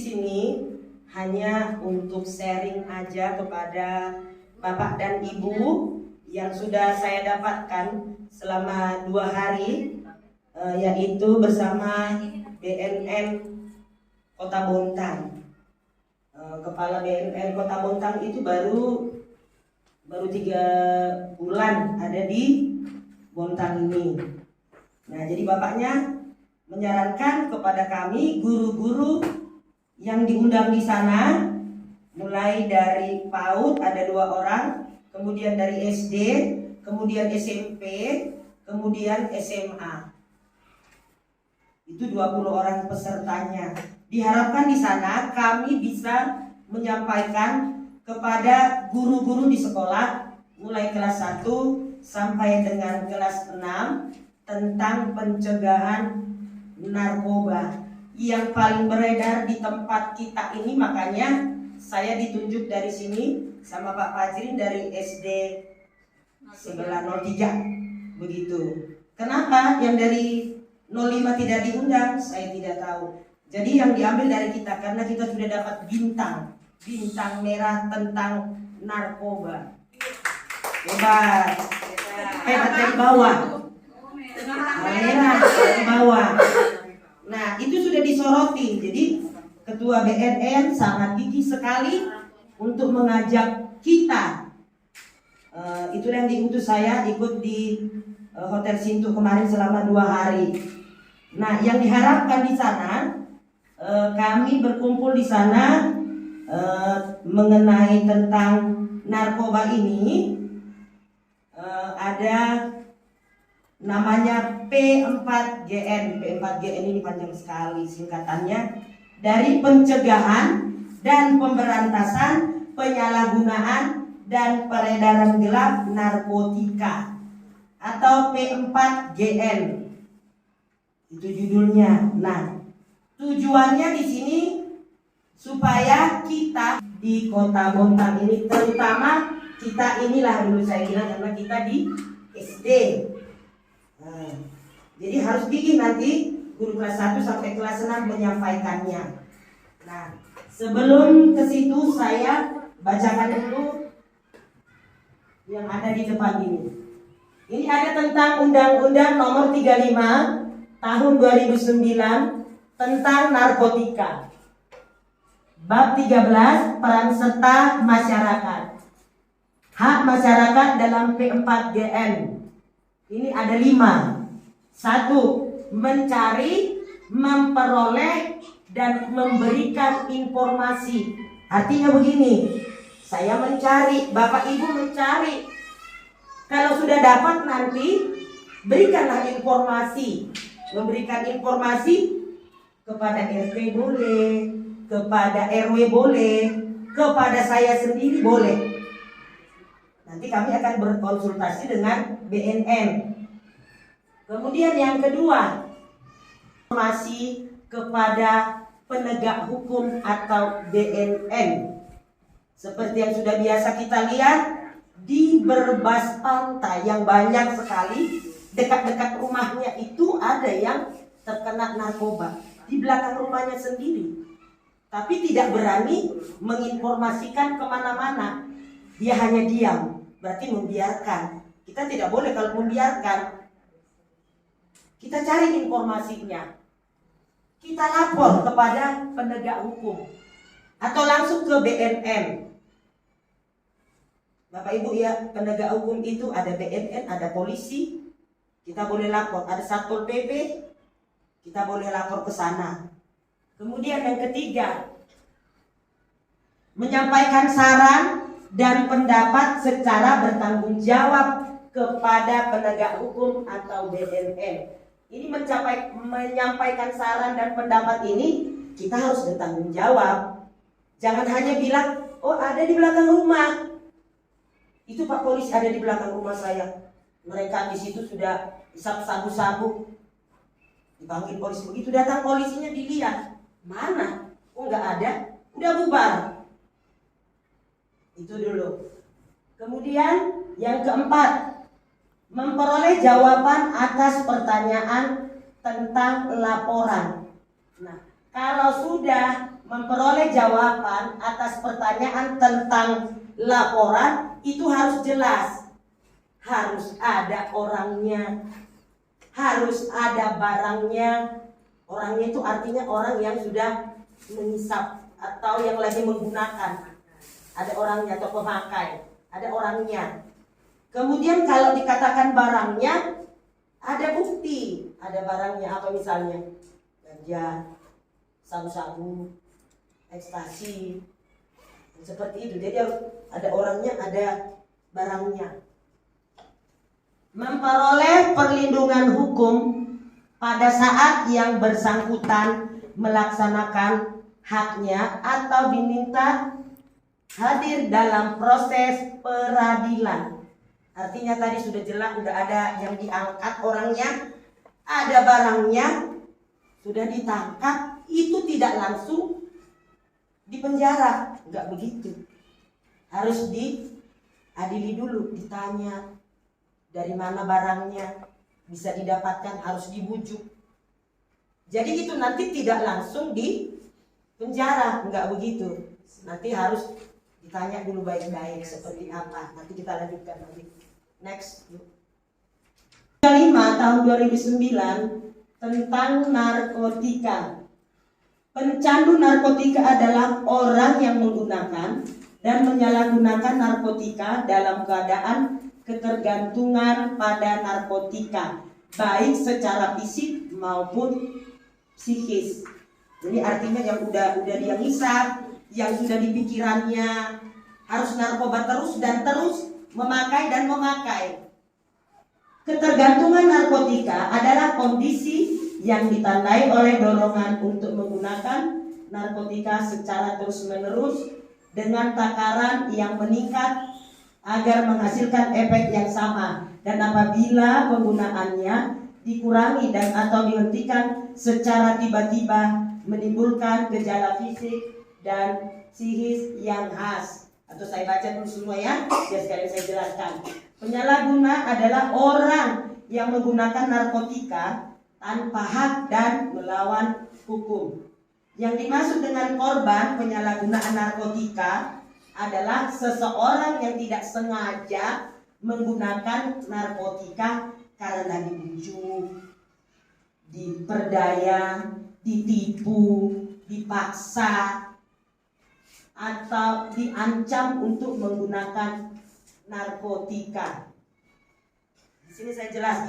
sini hanya untuk sharing aja kepada Bapak dan Ibu yang sudah saya dapatkan selama 2 hari, yaitu bersama BNN Kota Bontang. Kepala BNN Kota Bontang itu baru 3 bulan ada di Bontang ini. Nah, jadi bapaknya menyarankan kepada kami guru-guru yang diundang di sana, mulai dari PAUD ada 2 orang, kemudian dari SD, kemudian SMP, kemudian SMA. Itu 20 orang pesertanya. Diharapkan di sana kami bisa menyampaikan kepada guru-guru di sekolah mulai kelas 1 sampai dengan kelas 6 tentang pencegahan narkoba yang paling beredar di tempat kita ini. Makanya saya ditunjuk dari sini sama Pak Fajrin dari SD sebelah 03 begitu. Kenapa yang dari 05 tidak diundang? Saya tidak tahu. Jadi yang diambil dari kita karena kita sudah dapat bintang merah tentang narkoba. Hebat dari bawah. Merah dari bawah. Nah, itu sudah disoroti. Jadi Ketua BNN sangat gigih sekali untuk mengajak kita. Itulah yang diutus saya ikut di Hotel Sintu kemarin selama 2 hari. Nah, yang diharapkan di sana, kami berkumpul di sana mengenai tentang narkoba ini. Ada namanya P4GN. P4GN ini panjang sekali singkatannya, dari pencegahan dan pemberantasan penyalahgunaan dan peredaran gelap narkotika, atau P4GN. Itu judulnya. Nah, tujuannya di sini supaya kita di Kota Bontang ini, terutama kita inilah dulu saya bilang karena kita di SD. Nah, jadi harus gigih nanti guru kelas 1 sampai kelas 6 menyampaikannya. Nah, sebelum ke situ saya bacakan dulu yang ada di depan ini. Ini ada tentang Undang-Undang Nomor 35 Tahun 2009 tentang narkotika. Bab 13, peran serta masyarakat. Hak masyarakat dalam P4GN. Ini ada 5. 1. Mencari, memperoleh, dan memberikan informasi. Artinya begini, saya mencari, Bapak Ibu mencari. Kalau sudah dapat nanti, berikanlah informasi. Memberikan informasi kepada RT boleh, kepada RW boleh, kepada saya sendiri boleh. Nanti kami akan berkonsultasi dengan BNN. Kemudian yang kedua, informasi kepada penegak hukum atau BNN. Seperti yang sudah biasa kita lihat di berbas pantai yang banyak sekali, dekat-dekat rumahnya itu ada yang terkena narkoba di belakang rumahnya sendiri, tapi tidak berani menginformasikan kemana-mana. Dia hanya diam, berarti membiarkan. Kita tidak boleh kalau membiarkan. Kita cari informasinya, kita lapor kepada penegak hukum atau langsung ke BNN. Bapak Ibu ya, penegak hukum itu ada BNN, ada polisi, kita boleh lapor. Ada Satpol PP, kita boleh lapor ke sana. Kemudian yang ketiga, menyampaikan saran dan pendapat secara bertanggung jawab kepada penegak hukum atau BNN. Ini menyampaikan saran dan pendapat ini kita harus bertanggung jawab. Jangan hanya bilang, oh ada di belakang rumah. Itu Pak Polisi ada di belakang rumah saya. Mereka di situ sudah isap sabu-sabu. Dipanggil polisi, begitu datang polisinya dilihat. Mana? Oh nggak ada, udah bubar. Itu dulu. Kemudian yang keempat, memperoleh jawaban atas pertanyaan tentang laporan. Nah, kalau sudah memperoleh jawaban atas pertanyaan tentang laporan itu harus jelas. Harus ada orangnya, harus ada barangnya. Orangnya itu artinya orang yang sudah menghisap atau yang lagi menggunakan. Ada orangnya atau pemakai, ada orangnya. Kemudian kalau dikatakan barangnya, ada bukti, ada barangnya. Apa misalnya? Ganja, sabu-sabu, ekstasi, seperti itu. Jadi ada orangnya, ada barangnya. Memperoleh perlindungan hukum pada saat yang bersangkutan melaksanakan haknya atau diminta hadir dalam proses peradilan. Artinya tadi sudah jelas, sudah ada yang diangkat orangnya, ada barangnya, sudah ditangkap, itu tidak langsung dipenjara, enggak begitu. Harus diadili dulu, ditanya dari mana barangnya bisa didapatkan, harus dibujuk. Jadi itu nanti tidak langsung di penjara, enggak begitu. Nanti harus ditanya dulu baik-baik seperti apa. Nanti kita lanjutkan lagi. Next. 5 tahun 2009 tentang narkotika. Pencandu narkotika adalah orang yang menggunakan dan menyalahgunakan narkotika dalam keadaan ketergantungan pada narkotika, baik secara fisik maupun psikis. Jadi artinya yang udah dia ngisap, yang sudah di pikirannya harus narkoba terus dan terus memakai dan memakai. Ketergantungan narkotika adalah kondisi yang ditandai oleh dorongan untuk menggunakan narkotika secara terus-menerus dengan takaran yang meningkat agar menghasilkan efek yang sama, dan apabila penggunaannya dikurangi dan atau dihentikan secara tiba-tiba menimbulkan gejala fisik dan psikis yang khas. Atau saya baca dulu semua ya, biar sekalian saya jelaskan. Penyalahguna adalah orang yang menggunakan narkotika tanpa hak dan melawan hukum. Yang dimaksud dengan korban penyalahgunaan narkotika adalah seseorang yang tidak sengaja menggunakan narkotika karena dibujuk, diperdaya, ditipu, dipaksa, atau diancam untuk menggunakan narkotika. Di sini saya jelaskan.